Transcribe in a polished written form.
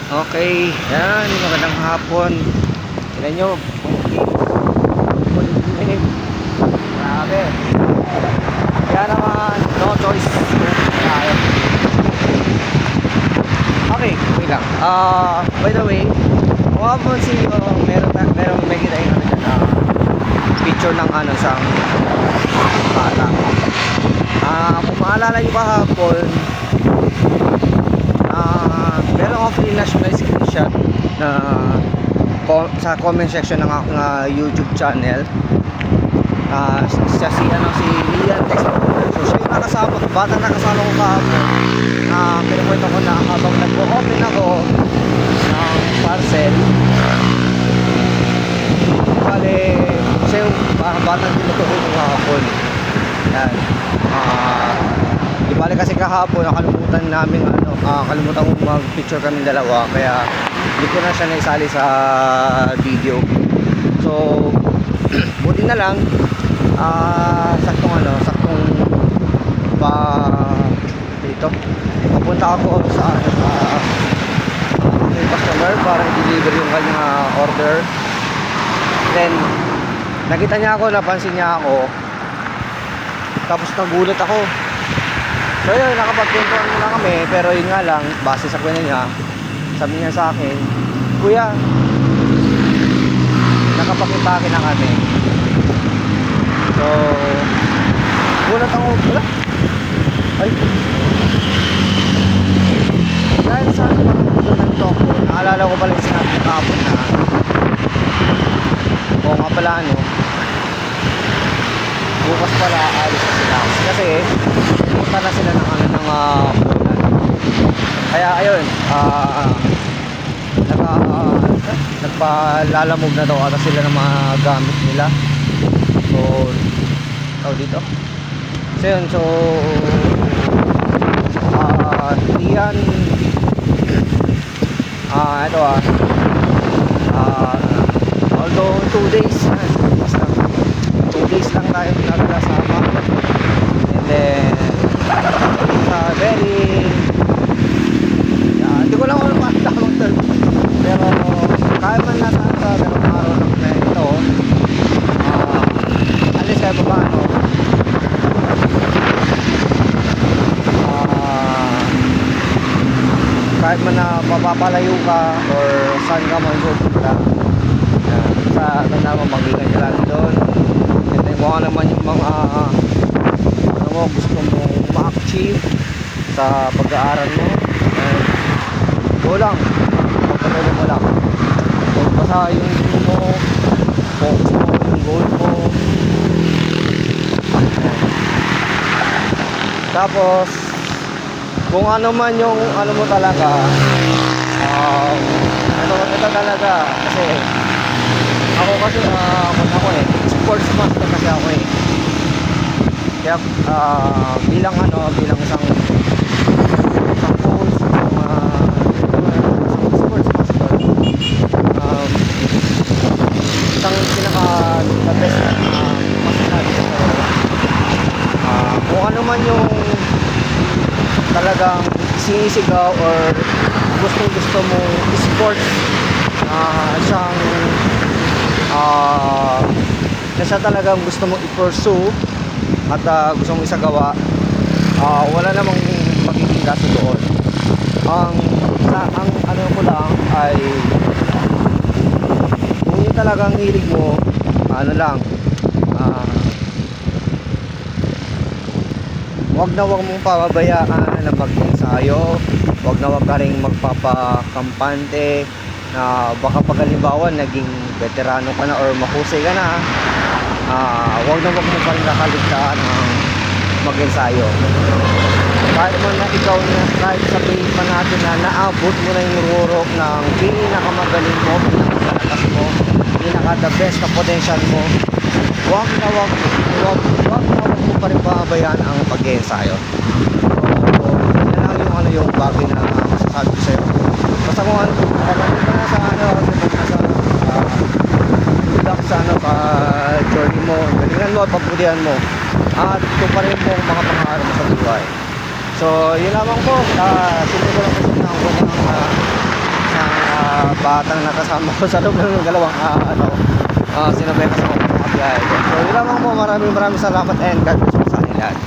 Okay, yan, magandang hapon. Tignan nyo, kulit-kulit. Grabe. Kaya naman, no choice. Tayo. Okay, wait lang. By the way, kung mapapansin nyo, meron may kita yung picture ng isang bata. Kung maalala nyo kahapon, meron ako flash na screenshot na sa comment section ng aking YouTube channel. Siya si Lian Explorer. So siya yung batang nakasama ko kahapon. Kinukwento ko na habang nag-open ako ng parcel, bale siya yung batang tinutukoy ko kahapon. Yan. Di bale kasi kahapon nakalimutan namin kalimutan kong mag-picture kami dalawa, kaya hindi ko na siya naisali sa video. So buti na lang saktong dito papunta ako sa aking customer para i-deliver yung kanyang order. Then nakita niya ako, napansin niya ako, tapos nagulat ako. So yun, nakapagkwentuhan muna kami, pero yun nga lang, base sa kwento niya, sabi niya sa akin, "Kuya, nakapakipake na kami." So gulat ako, wala? Ay, dahil sa parang talk ko, naalala ko pala yung sinabi ko kahapon na o nga pala bukas pala alis na sila kasi punta na sila ng punan. Kaya ayun, nagpalalamog na daw ata sila ng mga gamit nila. So dito. So yun, Lian, ito although 2 days basta 2 days lang tayo nagkasama, and then very hindi ko lang ano pa tawag doon, pero kahit man nasa dalawang araw lang na ito, alis kahit pa paano, kahit man na mapapalayo ka or saan ka man pupunta, sa naman mag-ingat ka lang doon. And then kung naman yung mga gusto mong ma-achieve sa pag-aaral mo, go lang, magpatuloy mo lang. Kung basta yung goal mo, focus mo yung goal mo. Tapos kung ano man yung mo talaga, ito talaga, kasi ako sports master kasi ako kaya bilang isang coach, sports master, isang pinaka the best masasabi ko kung ano man yung talagang sinisigaw or gusto mo sports na siya talagang gusto mong i-pursue at gusto mong isagawa, wala namang magiging kaso doon. Ang ano ko lang ay kung yun talagang hilig mo, wag mong pababayaan na mag-ensayo. Wag ka rin magpapakampante na baka pag halimbawa naging veterano ka na or mahusay ka na, wag mo pa rin kakaligtaan ng mag-ensayo. Kahit man na ikaw na, kahit sabihin pa natin na naabot mo na yung rurok ng pinakamagaling mo, pinakalakas mo, pinaka-the best na potential mo, wag mo pa rin pabayaan ang pag-ensayo. Yan lang yung bagay na masasabi ko sa'yo. Basta kung ano ka na sa journey mo, galingan mo at pagbutihan mo at tuparin mo ang mga pangarap mo sa buhay. So yun lamang po, simple ko lang po sa batang nakasama ko sa loob ng dalawang sinabay kasama ko mga biyahe. So yun lamang po, maraming salamat and God bless po sa atin lahat.